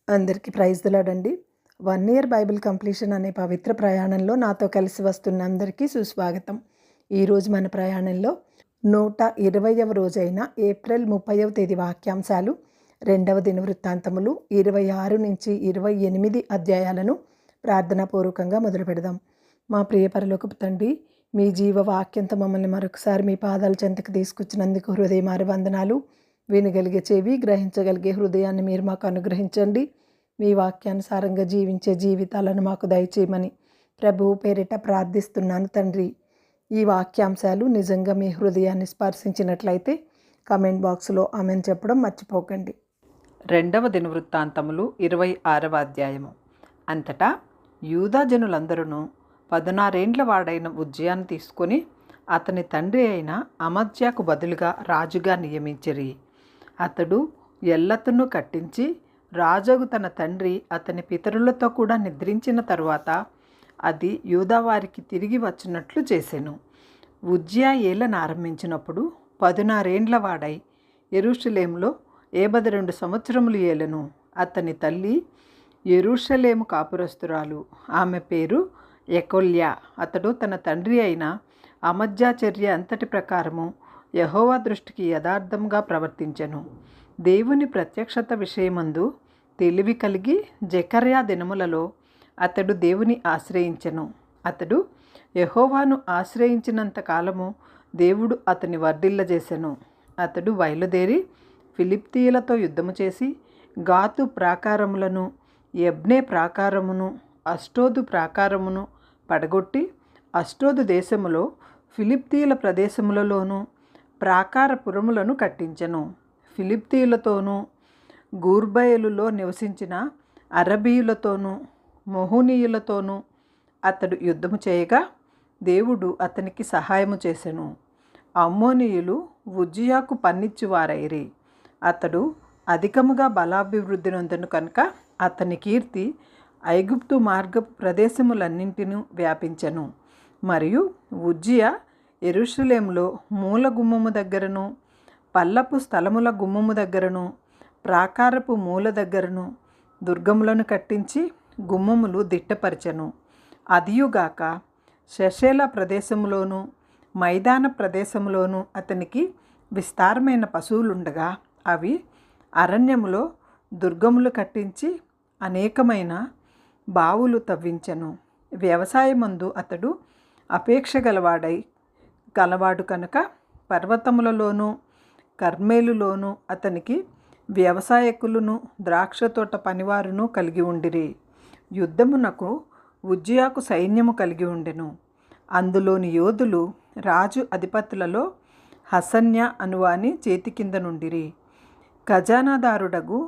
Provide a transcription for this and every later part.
అందరికీ praise the lord అండి. 1 year Bible completion అనే పవిత్ర ప్రయాణంలో నాతో కలిసి వస్తున్న అందరికీ సుస్వాగతం. ఈరోజు మన ప్రయాణంలో 120వ రోజైన ఏప్రిల్ 30వ తేదీ వాక్యాంశాలు, 2వ దినవృత్తాంతములు 26 నుంచి 28 అధ్యాయాలను ప్రార్థనాపూర్వకంగా మొదలు పెడదాం. మా ప్రియ పరలోకపు తండ్రి, మీ జీవ వాక్యంతో మమ్మల్ని మరొకసారి మీ పాదాల చెంతకు తీసుకొచ్చినందుకు హృదయమారి వందనాలు. వినగలిగే చెవి, గ్రహించగలిగే హృదయాన్ని మీరు మాకు అనుగ్రహించండి. మీ వాక్యానుసారంగా జీవించే జీవితాలను మాకు దయచేయమని ప్రభువు పేరిట ప్రార్థిస్తున్నాను తండ్రి. ఈ వాక్యాంశాలు నిజంగా మీ హృదయాన్ని స్పర్శించినట్లయితే కామెంట్ బాక్స్లో ఆమెను చెప్పడం మర్చిపోకండి. 2వ దినవృత్తాంతములు 26వ అధ్యాయము. అంతటా యూదా జనులందరూ 16 ఏండ్ల వాడైన ఉజ్జియాను తీసుకొని అతని తండ్రి అయిన అమజ్యాకు బదులుగా రాజుగా నియమించిరి. అతడు ఎల్లతును కట్టించి రాజగు తన తండ్రి అతని పితరులతో కూడా నిద్రించిన తరువాత అది యూదావారికి తిరిగి వచ్చినట్లు చేసెను. ఉజ్జియా ఏలను ఆరంభించినప్పుడు 16 ఏండ్ల వాడై యెరూషలేములో 52 సంవత్సరములు ఏలెను. అతని తల్లి యెరూషలేము కాపురస్తురాలు, ఆమె పేరు యెకొల్యా. అతడు తన తండ్రి అయిన అమజ్యా చర్య అంతటి ప్రకారము యెహోవా దృష్టికి యథార్థంగా ప్రవర్తించెను. దేవుని ప్రత్యక్షత విషయమందు తెలివి కలిగి జెకర్యా దినములలో అతడు దేవుని ఆశ్రయించెను. అతడు యెహోవాను ఆశ్రయించినంత కాలము దేవుడు అతని వర్ధిల్లజేసెను. అతడు బయలుదేరి ఫిలిష్తీయులతో యుద్ధము చేసి గాతు ప్రాకారములను, యబ్నే ప్రాకారమును, అష్టోదు ప్రాకారమును పడగొట్టి అష్టోదు దేశములో ఫిలిష్తీయుల ప్రదేశములలోనూ ప్రాకారపురములను కట్టించెను. ఫిలిష్తీయులతోనూ గూర్బయలులో నివసించిన అరబీయులతోనూ మొహునీయులతోనూ అతడు యుద్ధము చేయగా దేవుడు అతనికి సహాయము చేసెను. అమ్మోనీయులు ఉజ్జియాకు పన్నిచ్చువారైరి. అతడు అధికముగా బలాభివృద్ధి నొందెను కనుక అతని కీర్తి ఐగుప్తు మార్గపు ప్రదేశములన్నింటినీ వ్యాపించెను. మరియు ఉజ్జియా యెరూషలేములో మూల గుమ్మము దగ్గరను, పల్లపు స్థలముల గుమ్మము దగ్గరను, ప్రాకారపు మూల దగ్గరను దుర్గములను కట్టించి గుమ్మములు దిట్టపరచెను. అదియుగాక షెషేల ప్రదేశములోను, మైదాన ప్రదేశములోను అతనికి విస్తారమైన పశువులుండగా అవి అరణ్యములో దుర్గములు కట్టించి అనేకమైన బావులు తవ్వించెను. వ్యవసాయమందు అతడు అపేక్ష గలవాడు కనుక పర్వతములలోనూ కర్మేలులోనూ అతనికి వ్యవసాయకులను, ద్రాక్ష తోట పనివారును కలిగి ఉండిరి. యుద్ధమునకు ఉజ్జియాకు సైన్యము కలిగి ఉండెను. అందులోని యోధులు రాజు అధిపతులలో హసన్యా అనువాని చేతి కింద నుండిరి. ఖజానాదారుడగు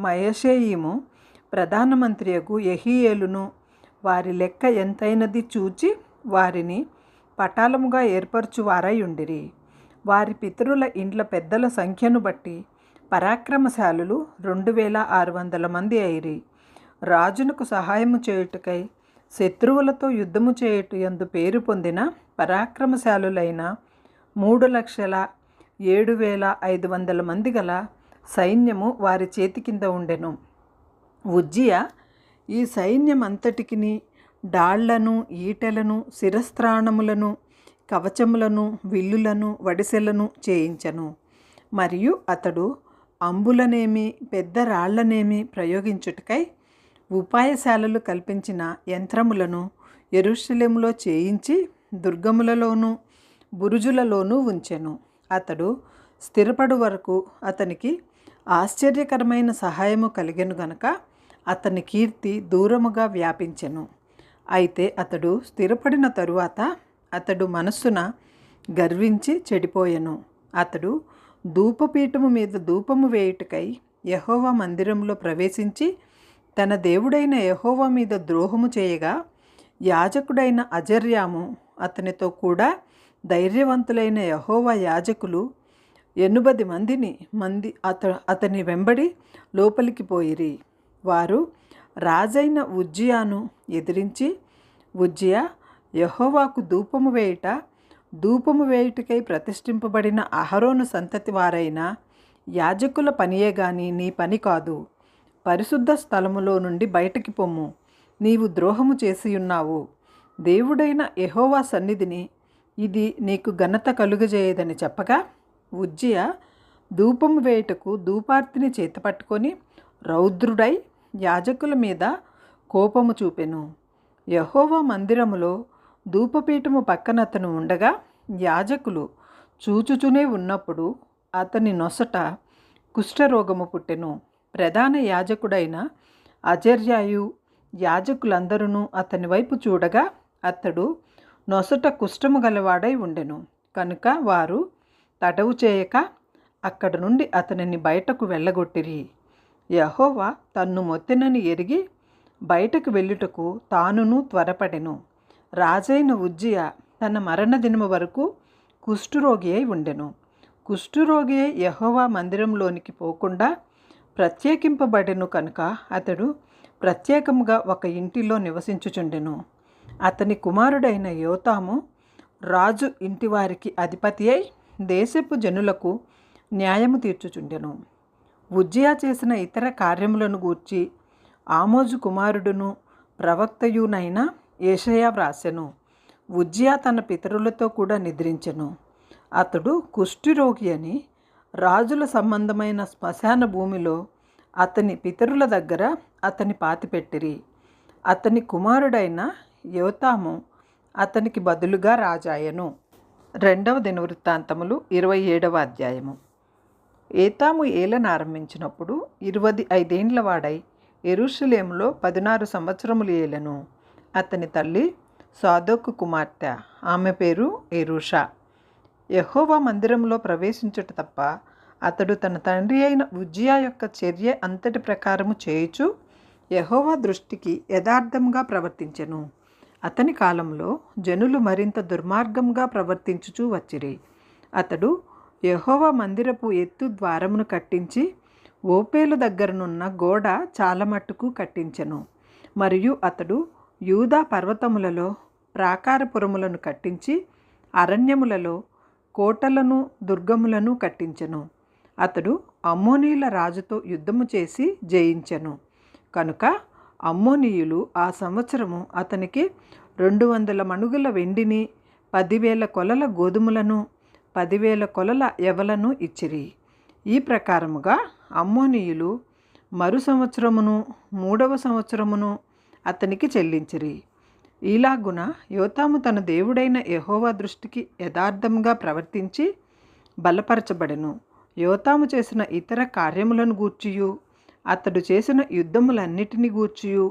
మయషేయిము, ప్రధానమంత్రియగు యెహీయేలును వారి లెక్క ఎంతైనది చూచి వారిని పటాలముగా ఏర్పరచువారై ఉండిరి. వారి పితరుల ఇండ్ల పెద్దల సంఖ్యను బట్టి పరాక్రమశాలులు 2600 మంది అయిరి. రాజునకు సహాయము చేయుటకై శత్రువులతో యుద్ధము చేయుట యందు పేరు పొందిన పరాక్రమశాలులైన 3,07,500 మంది గల సైన్యము వారి చేతి కింద ఉండెను. ఉజ్జియా ఈ సైన్యమంతటికిని డాళ్లను, ఈటెలను, శిరస్త్రాణములను, కవచములను, విల్లులను, వడిసెలను చేయించెను. మరియు అతడు అంబులనేమి పెద్ద రాళ్లనేమి ప్రయోగించుటకై ఉపాయశాలలు కల్పించిన యంత్రములను యెరూషలేములో చేయించి దుర్గములలోనూ బురుజులలోనూ ఉంచెను. అతడు స్థిరపడు వరకు అతనికి ఆశ్చర్యకరమైన సహాయము కలిగెను గనుక అతని కీర్తి దూరముగా వ్యాపించెను. అయితే అతడు స్థిరపడిన తరువాత అతడు మనస్సున గర్వించి చెడిపోయెను. అతడు ధూపపీఠము మీద ధూపము వేయుటకై యెహోవా మందిరంలో ప్రవేశించి తన దేవుడైన యెహోవా మీద ద్రోహము చేయగా యాజకుడైన అజర్యాము అతనితో కూడా ధైర్యవంతులైన యెహోవా యాజకులు 80 మంది అతని వెంబడి లోపలికి పోయిరి. వారు రాజైన ఉజ్జియాను ఎదిరించి, ఉజ్జియా యెహోవాకు ధూపము వేయుటకై ప్రతిష్ఠింపబడిన అహరోను సంతతి వారైన యాజకుల పనియే గాని నీ పని కాదు. పరిశుద్ధ స్థలములో నుండి బయటికి పొమ్ము, నీవు ద్రోహము చేసియున్నావు. దేవుడైన యెహోవా సన్నిధిని ఇది నీకు ఘనత కలుగజేయదని చెప్పగా, ఉజ్జియా ధూపము వేయుటకు ధూపార్తిని చేతపట్టుకొని రౌద్రుడై యాజకుల మీద కోపము చూపెను. యెహోవా మందిరములో ధూపపీఠము పక్కన అతను ఉండగా యాజకులు చూచుచునే ఉన్నప్పుడు అతని నొసట కుష్ఠరోగము పుట్టెను. ప్రధాన యాజకుడైన అజర్యాయు యాజకులందరూ అతని వైపు చూడగా అతడు నొసట కుష్ఠము గలవాడై ఉండెను. కనుక వారు తడవు చేయక అక్కడ నుండి అతనిని బయటకు వెళ్ళగొట్టిరి. యెహోవా తన్ను మొత్తెనని ఎరిగి బయటకు వెళ్ళుటకు తానును త్వరపడెను. రాజైన ఉజ్జియా తన మరణ దినము వరకు కుష్ఠరోగి అయి ఉండెను. కుష్ఠరోగి అయి యెహోవా మందిరంలోనికి పోకుండా ప్రత్యేకింపబడెను కనుక అతడు ప్రత్యేకముగా ఒక ఇంటిలో నివసించుచుండెను. అతని కుమారుడైన యోతాము రాజు ఇంటివారికి అధిపతి అయి దేశపు జనులకు న్యాయము తీర్చుచుండెను. ఉజ్జియా చేసిన ఇతర కార్యములను గూర్చి ఆమోజు కుమారుడును ప్రవక్తయునైన యెషయా వ్రాసెను. ఉజ్జియా తన పితరులతో కూడా నిద్రించెను. అతడు కుష్ఠరోగి అని రాజుల సంబంధమైన శ్మశాన భూమిలో అతని పితరుల దగ్గర అతని పాతిపెట్టిరి. అతని కుమారుడైన యోతాము అతనికి బదులుగా రాజాయను. 2వ దినవృత్తాంతములు 27వ అధ్యాయము. ఏతాము ఏలన ఆరంభించినప్పుడు 25 ఏండ్ల వాడై యెరూషలేములో 16 సంవత్సరములు ఏలెను. అతని తల్లి సాదోకు కుమార్తె, ఆమె పేరు ఎరూషా. యెహోవా మందిరంలో ప్రవేశించుట తప్ప అతడు తన తండ్రి అయిన ఉజ్జియా యొక్క చర్య అంతటి ప్రకారము చేయుచు యెహోవా దృష్టికి యథార్థంగా ప్రవర్తించెను. అతని కాలంలో జనులు మరింత దుర్మార్గంగా ప్రవర్తించుచూ వచ్చిరి. అతడు యెహోవా మందిరపు ఎత్తు ద్వారమును కట్టించి ఓపేలు దగ్గరనున్న గోడ చాలా మట్టుకు కట్టించెను. మరియు అతడు యూదా పర్వతములలో ప్రాకారపురములను కట్టించి అరణ్యములలో కోటలను దుర్గములను కట్టించెను. అతడు అమ్మోనీయుల రాజుతో యుద్ధము చేసి జయించెను. కనుక అమ్మోనీయులు ఆ సంవత్సరము అతనికి 200 మణుగుల వెండిని, 10,000 కొలల గోధుమలను, 10,000 కొలల యవలను ఇచ్చిరి. ఈ ప్రకారముగా అమ్మోనీయులు మరు సంవత్సరమును 3వ సంవత్సరమును అతనికి చెల్లించిరి. ఈలాగున యోతాము తన దేవుడైన యెహోవా దృష్టికి యథార్థంగా ప్రవర్తించి బలపరచబడెను. యోతాము చేసిన ఇతర కార్యములను గూర్చియు అతడు చేసిన యుద్ధములన్నిటిని గూర్చియు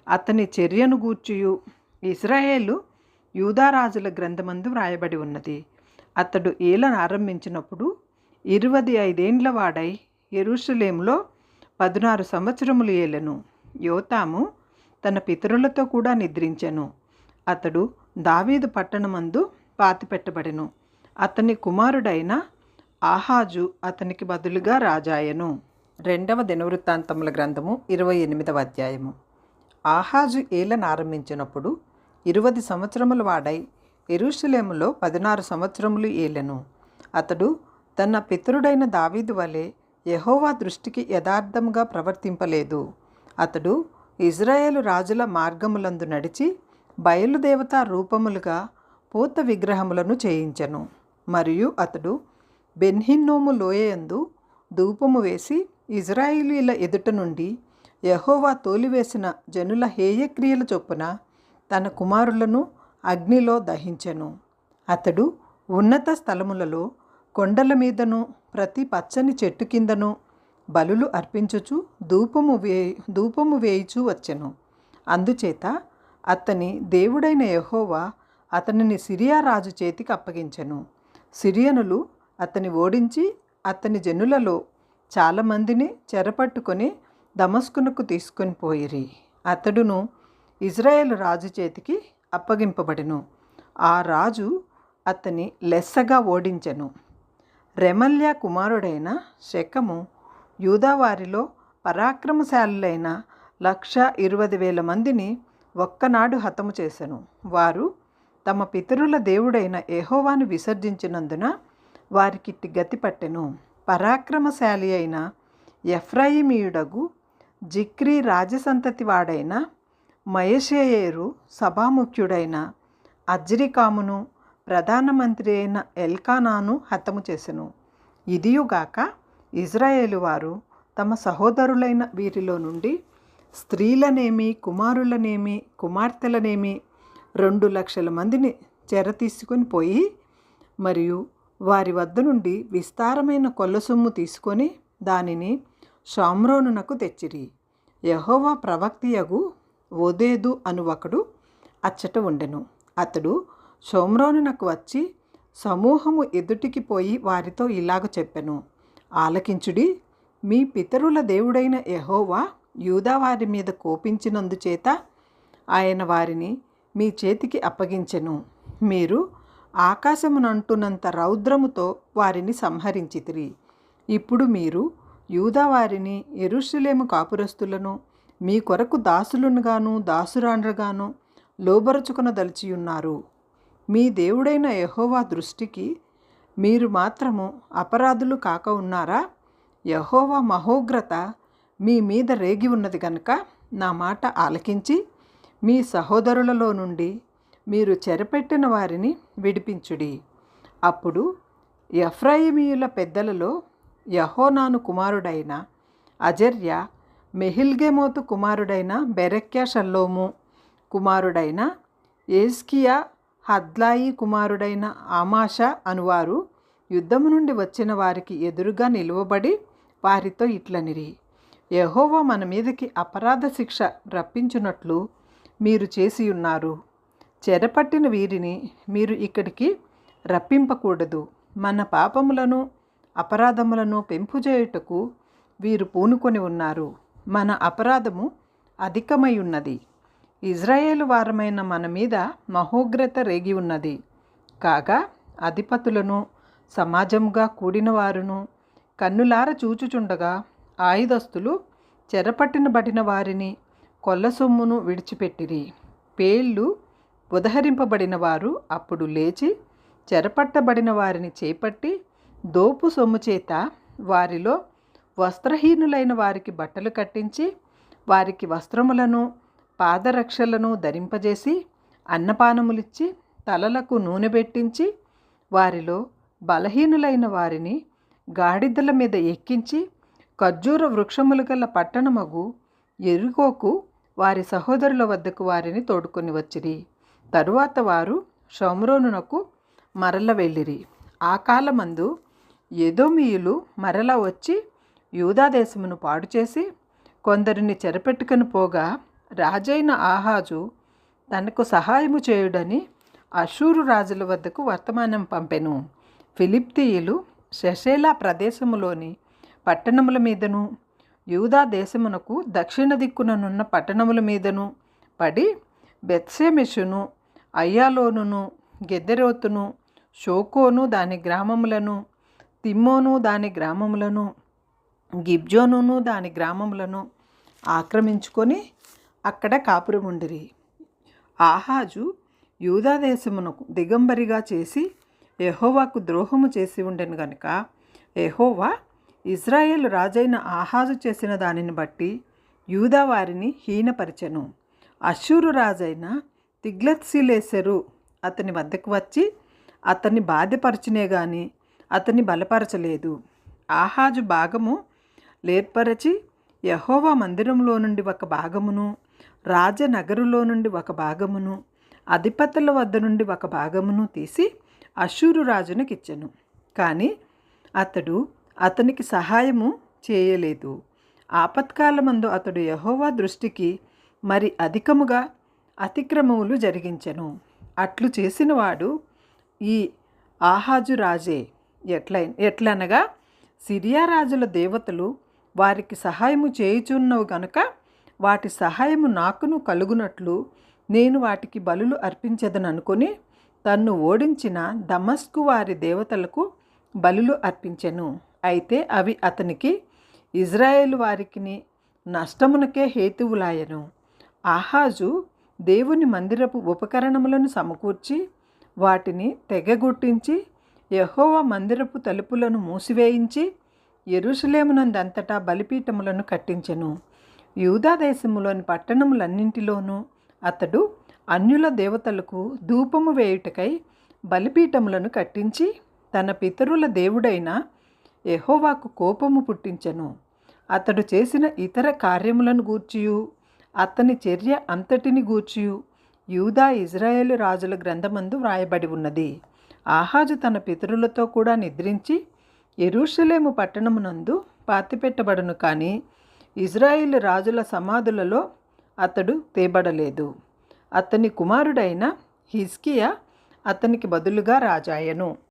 అతని చర్యను గూర్చియు ఇశ్రాయేలు యూదారాజుల గ్రంథమందు వ్రాయబడి ఉన్నది. అతడు ఏలన ఆరంభించినప్పుడు 25 ఏండ్ల వాడై యెరూషలేములో 16 సంవత్సరములు ఏలెను. యోతాము తన పితరులతో కూడా నిద్రించెను. అతడు దావీదు పట్టణమందు పాతిపెట్టబడెను. అతని కుమారుడైన ఆహాజు అతనికి బదులుగా రాజాయను. 2వ దినవృత్తాంతముల గ్రంథము 28వ అధ్యాయము. ఆహాజు ఏలన ఆరంభించినప్పుడు 20 సంవత్సరముల వాడై యెరూషలేములో 16 సంవత్సరములు ఏలెను. అతడు తన పితరుడైన దావీదు వలె యెహోవా దృష్టికి యథార్థంగా ప్రవర్తింపలేదు. అతడు ఇజ్రాయేలు రాజుల మార్గములందు నడిచి బయలుదేవతా రూపములుగా పోత విగ్రహములను చేయించెను. మరియు అతడు బెన్హిన్నోము లోయయందు ధూపము వేసి ఇజ్రాయేలీల ఎదుట నుండి యెహోవా తోలివేసిన జనుల హేయక్రియల చొప్పున తన కుమారులను అగ్నిలో దహించెను. అతడు ఉన్నత స్థలములలో కొండల మీదను ప్రతి పచ్చని చెట్టు కిందను బలులు అర్పించుచు ధూపము వేయుచూ వచ్చెను. అందుచేత అతని దేవుడైన యెహోవా అతనిని సిరియా రాజు చేతికి అప్పగించెను. సిరియనులు అతని ఓడించి అతని జనులలో చాలామందిని చెరపట్టుకొని దమస్కునకు తీసుకొని పోయిరి. అతడును ఇజ్రాయేలు రాజు చేతికి అప్పగింపబడెను. ఆ రాజు అతని లెస్సగా ఓడించెను. రెమల్యా కుమారుడైన శెకము యూదావారిలో పరాక్రమశాలులైన 120,000 మందిని ఒక్కనాడు హతము చేసెను. వారు తమ పితరుల దేవుడైన యెహోవాను విసర్జించినందున వారికిట్టి గతి పట్టెను. పరాక్రమశాలి అయిన ఎఫ్రాయిమీయుడగు జిక్రీ రాజసంతతి వాడైన మయషేయేరు సభాముఖ్యుడైన అజ్రికామును ప్రధానమంత్రి అయిన ఎల్కానాను హతము చేసెను. ఇదియుగాక ఇజ్రాయేలు వారు తమ సహోదరులైన వీరిలో నుండి స్త్రీలనేమి కుమారులనేమి కుమార్తెలనేమి 2,00,000 మందిని చెర తీసుకొని పోయి మరియు వారి వద్ద నుండి విస్తారమైన కొల్లసొమ్ము తీసుకొని దానిని షామ్రోనునకు తెచ్చిరి. యెహోవా ప్రవక్తియగు ఓదేదు అను ఒకడు అచ్చట ఉండెను. అతడు షోమ్రోనునకు వచ్చి సమూహము ఎదుటికి పోయి వారితో ఇలాగ చెప్పెను, ఆలకించుడి. మీ పితరుల దేవుడైన యెహోవా యూదా వారి మీద కోపించినందుచేత ఆయన వారిని మీ చేతికి అప్పగించెను. మీరు ఆకాశమునంటున్నంత రౌద్రముతో వారిని సంహరించితిరి. ఇప్పుడు మీరు యూదా వారిని యెరూషలేము కాపురస్తులను మీ కొరకు దాసులనుగాను దాసురాండ్రగాను లోబరుచుకొనదలిచియున్నారు. మీ దేవుడైన యెహోవా దృష్టికి మీరు మాత్రము అపరాధులు కాక ఉన్నారా? యెహోవా మహోగ్రత మీ మీద రేగి ఉన్నది గనుక నా మాట ఆలకించి మీ సహోదరులలో నుండి మీరు చెరపెట్టిన వారిని విడిపించుడి. అప్పుడు ఎఫ్రాయిమీయుల పెద్దలలో యెహోనాను కుమారుడైన అజర్య, మెహిల్గెమోతు కుమారుడైన బెరెక్యా షల్లోము కుమారుడైన ఏజ్కియా, హద్లాయి కుమారుడైన ఆమాషా అనువారు యుద్ధము నుండి వచ్చిన వారికి ఎదురుగా నిలువబడి వారితో ఇట్లనిరి, యెహోవా మన మీదకి అపరాధ శిక్ష రప్పించున్నట్లు మీరు చేసియున్నారు. చెరపట్టిన వీరిని మీరు ఇక్కడికి రప్పింపకూడదు. మన పాపములను అపరాధములను పెంపుచేయుటకు వీరు పూనుకొని ఉన్నారు. మన అపరాధము అధికమై ఉన్నది. ఇజ్రాయేలు వారమైన మన మీద మహోగ్రత రేగి ఉన్నది. కాగా అధిపతులను సమాజముగా కూడిన వారును కన్నులార చూచుచుండగా ఆయుధస్తులు చెరపట్టినబడిన వారిని కొల్లసొమ్మును విడిచిపెట్టిరి. పేళ్ళు ఉదహరింపబడిన వారు అప్పుడు లేచి చెరపట్టబడిన వారిని చేపట్టి దోపు సొమ్ము చేత వారిలో వస్త్రహీనులైన వారికి బట్టలు కట్టించి వారికి వస్త్రములను పాదరక్షలను ధరింపజేసి అన్నపానములిచ్చి తలలకు నూనె పెట్టించి వారిలో బలహీనులైన వారిని గాడిదల మీద ఎక్కించి ఖర్జూర వృక్షములు గల పట్టణమగు యెరికోకు వారి సహోదరుల వద్దకు వారిని తోడుకొని వచ్చిరి. తరువాత వారు షోమ్రోనునకు మరల వెళ్ళిరి. ఆ కాలమందు ఎదోమీయులు మరల వచ్చి యూదా దేశమును పాడు చేసి కొందరిని చెరపెట్టుకొని పోగా రాజైన ఆహాజు తనకు సహాయము చేయుడని అషూరు రాజుల వద్దకు వర్తమానం పంపెను. ఫిలిప్తీయులు షెషేలా ప్రదేశములోని పట్టణముల మీదను యూదా దేశమునకు దక్షిణ దిక్కుననున్న పట్టణముల మీదను పడి బెత్షెమెషును, అయ్యాలోనును, గెదెరోతును, షోకోను దాని గ్రామములను, తిమ్మోను దాని గ్రామములను, గిబ్జోనును దాని గ్రామములను ఆక్రమించుకొని అక్కడ కాపురముండిరి. ఆహాజు యూదా దేశమునకు దిగంబరిగా చేసి యెహోవాకు ద్రోహము చేసి ఉండెను గనుక యెహోవా ఇజ్రాయేలు రాజైన ఆహాజు చేసిన దానిని బట్టి యూదా వారిని హీనపరిచెను. అష్షూరు రాజైన తిగ్లత్సిలెసెరు అతని వద్దకు వచ్చి అతన్ని బాధపరచునే గాని అతన్ని బలపరచలేదు. ఆహాజు భాగము లేర్పరచి యెహోవా మందిరంలో నుండి ఒక భాగమును, రాజనగరులో నుండి ఒక భాగమును, అధిపతుల వద్ద నుండి ఒక భాగమును తీసి అష్షూరు రాజునకిచ్చెను. కానీ అతడు అతనికి సహాయము చేయలేదు. ఆపత్కాలమందు అతడు యెహోవా దృష్టికి మరి అధికముగా అతిక్రమములు జరిగించెను. అట్లు చేసినవాడు ఈ ఆహాజు రాజే. ఎట్లనగా సిరియా రాజుల దేవతలు వారికి సహాయము చేయుచున్నవు గనుక వాటి సహాయము నాకును కలుగునట్లు నేను వాటికి బలులు అర్పించదననుకొని తన్ను ఓడించిన దమస్కు వారి దేవతలకు బలులు అర్పించెను. అయితే అవి అతనికి ఇజ్రాయేలు వారికిని నష్టమునకే హేతువులాయెను. ఆహాజు దేవుని మందిరపు ఉపకరణములను సమకూర్చి వాటిని తెగగొట్టించి యెహోవా మందిరపు తలుపులను మూసివేయించి యెరూషలేమునందంతటా బలిపీఠములను కట్టించెను. యూదా దేశములోని పట్టణములన్నింటిలోనూ అతడు అన్యుల దేవతలకు ధూపము వేయుటకై బలిపీఠములను కట్టించి తన పితరుల దేవుడైన యెహోవాకు కోపము పుట్టించెను. అతడు చేసిన ఇతర కార్యములను గూర్చియు అతని చర్య అంతటిని గూర్చియు యూదా ఇజ్రాయేలు రాజుల గ్రంథమందు వ్రాయబడి ఉన్నది. ఆహాజు తన పితరులతో కూడా నిద్రించి యెరూషలేము పట్టణమునందు పాతిపెట్టబడును, కానీ ఇజ్రాయేలు రాజుల సమాధులలో అతడు తేబడలేదు. అతని కుమారుడైన హిజ్కియా అతనికి బదులుగా రాజాయను.